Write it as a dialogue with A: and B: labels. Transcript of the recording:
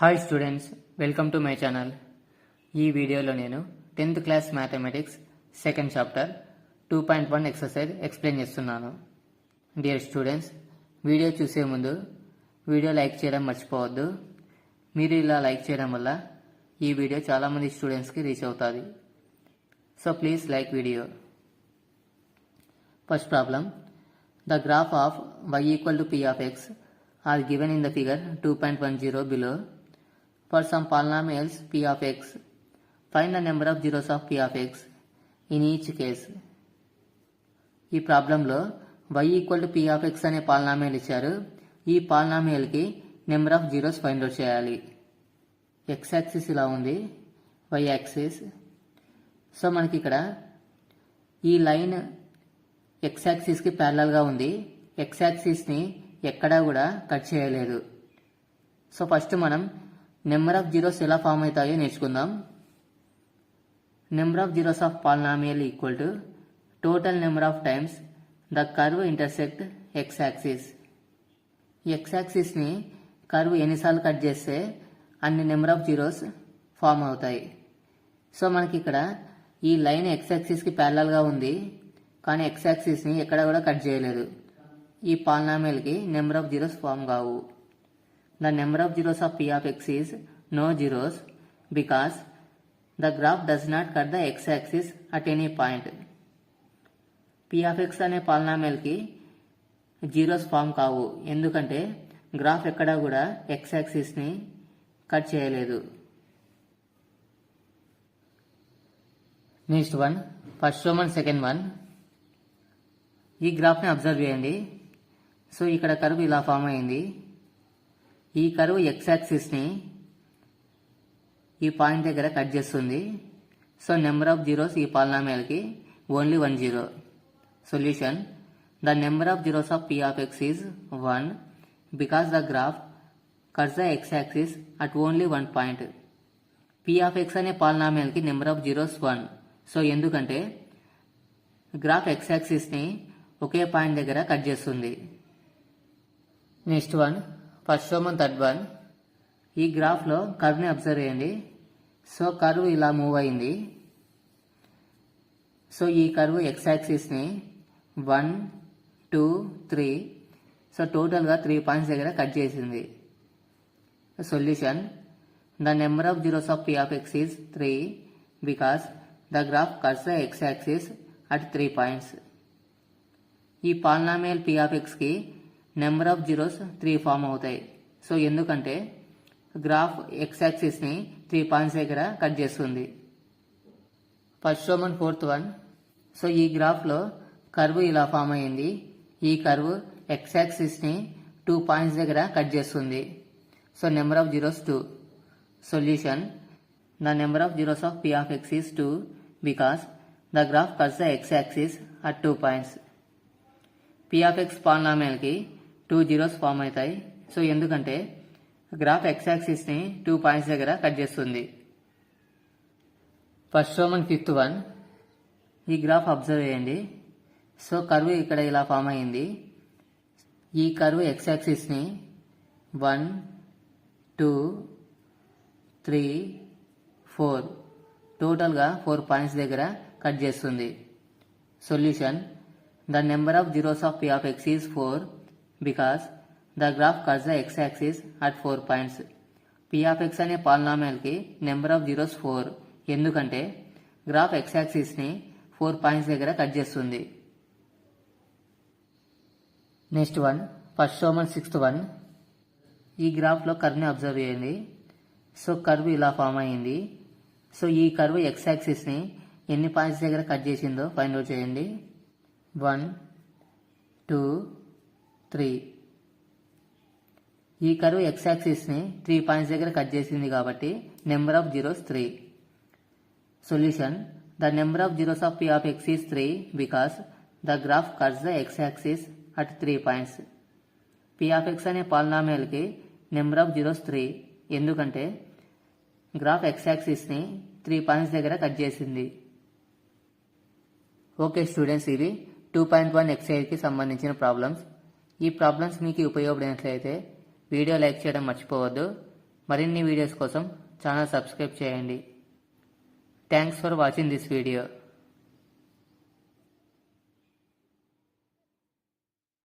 A: Hi students, welcome to my channel. ఈ వీడియోలో నేను 10th class mathematics second chapter 2.1 exercise explain చేస్తున్నాను. Dear students, video చూసే ముందు వీడియో లైక్ చేయడం మర్చిపోవద్దు. మీరు ఇలా లైక్ చేయడం వల్ల ఈ వీడియో చాలామంది స్టూడెంట్స్కి రీచ్ అవుతుంది. So please like video. First problem, the graph of y equal to p of x are given in the figure 2.10 below. For some polynomials p of x, find the number of zeros of p of x in each case. ఈ ప్రాబ్లంలో y equal to p of x అనే polynomial ఇచ్చారు. ఈ పాలినామియల్కి number of zeros find out చేయాలి. x axis ఇలా ఉంది, y axis. So మనకి ఇక్కడ ఈ లైన్ x యాక్సిస్కి ప్యారలల్గా ఉంది. x యాక్సిస్ని ఎక్కడా కూడా కట్ చేయలేదు. సో ఫస్ట్ మనం నెంబర్ ఆఫ్ జీరోస్ ఎలా ఫామ్ అవుతాయో నేర్చుకుందాం. Number of zeros of polynomial equal to total number of times the curve intersect x axis. x యాక్సిస్ని కర్వ్ ఎన్నిసార్లు కట్ చేస్తే అన్ని నెంబర్ ఆఫ్ జీరోస్ ఫామ్ అవుతాయి. సో మనకి ఇక్కడ ఈ లైన్ x యాక్సిస్కి ప్యారలల్గా ఉంది, కానీ x యాక్సిస్ని ఎక్కడ కూడా కట్ చేయలేదు. ఈ పాలినామియల్కి నెంబర్ ఆఫ్ జీరోస్ ఫామ్ కావు. The number of zeros of p of x is no zeros because the graph does not cut the x axis at any point. p of x అనే పాలినామియల్కి zeros form కావు, ఎందుకంటే graph ఎక్కడా కూడా x యాక్సిస్ని cut చేయలేదు. Next one, first one second one. ఈ గ్రాఫ్ని observe చేయండి. So ఇక్కడ curve ఇలా ఫామ్ అయింది. ఈ కర్వ్ x యాక్సిస్ని ఈ పాయింట్ దగ్గర కట్ చేస్తుంది. సో నెంబర్ ఆఫ్ జీరోస్ ఈ పాలినామియల్కి only 1 zero. Solution, the number of zeros of p of x is 1 because the graph cuts the x axis at only 1 point. p of x అనే పాలినామియల్కి number of zeros 1. So ఎందుకంటే graph x యాక్సిస్ని ఒకే point దగ్గర cut చేస్తుంది. Next one, first one third one. ఈ గ్రాఫ్లో కర్వ్ని observe చేయండి. So curve ఇలా move అయింది. So ఈ కర్వ్ x యాక్సిస్ని 1, 2, 3, సో టోటల్గా 3 పాయింట్స్ దగ్గర కట్ చేసింది. Solution, the number of zeros of p of x is 3 because the graph cuts the x axis at 3 points. ఈ పాలినామియల్ p of xకి నెంబర్ ఆఫ్ జీరోస్ 3 ఫామ్ అవుతాయి. So ఎందుకంటే graph x యాక్సిస్ని 3 points దగ్గర cut చేస్తుంది. First one fourth one. So ఈ గ్రాఫ్లో కర్వ్ ఇలా ఫామ్ అయ్యింది. ఈ కర్వ్ x యాక్సిస్ని 2 పాయింట్స్ దగ్గర కట్ చేస్తుంది. So number of zeros 2. Solution, the number of zeros of p of x is 2 because the graph cuts the x axis at 2 points. p of x పాలినామియల్కి 2 zeros form అవుతాయి. So ఎందుకంటే graph x యాక్సిస్ని 2 points దగ్గర cut చేస్తుంది. First one fifth one. ఈ గ్రాఫ్ observe చేయండి. So curve ఇక్కడ ఇలా ఫామ్ అయింది. ఈ కర్వ్ x యాక్సిస్ని 1, 2, 3, 4 టోటల్గా 4 పాయింట్స్ దగ్గర కట్ చేస్తుంది. Solution, the number of zeros of p of x is 4 because the graph cuts the x axis at 4 points. p of x అనే పాలినామియల్కి నెంబర్ ఆఫ్ జీరోస్ 4, ఎందుకంటే graph x యాక్సిస్ని 4 points దగ్గర cut చేస్తుంది. Next one, first one sixth one. ఈ గ్రాఫ్లో కర్వ్ని observe చేయండి. So curve ఇలా form అయ్యింది. So ఈ కర్వ్ x యాక్సిస్ని ఎన్ని పాయింట్స్ దగ్గర కట్ చేసిందో ఫైండ్ అవుట్ చేయండి. 1, 2, 3. ఈ కర్వ్ x యాక్సిస్ని 3 పాయింట్స్ దగ్గర కట్ చేసింది కాబట్టి number of zeros 3. Solution, the number of zeros of p of x is 3 because the graph cuts the x axis at 3 points. p of x అనే పాలినామియల్కి number of zeros 3, ఎందుకంటే graph x యాక్సిస్ని 3 points దగ్గర cut చేసింది. Okay students, ఇది 2.1 ఎక్సైజ్కి సంబంధించిన problems. ఈ problems మీకు ఉపయోగపడినట్లయితే video like చేయడం మర్చిపోవద్దు. మరిన్ని వీడియోస్ కోసం ఛానల్ సబ్స్క్రైబ్ చేయండి. Thanks for watching this video.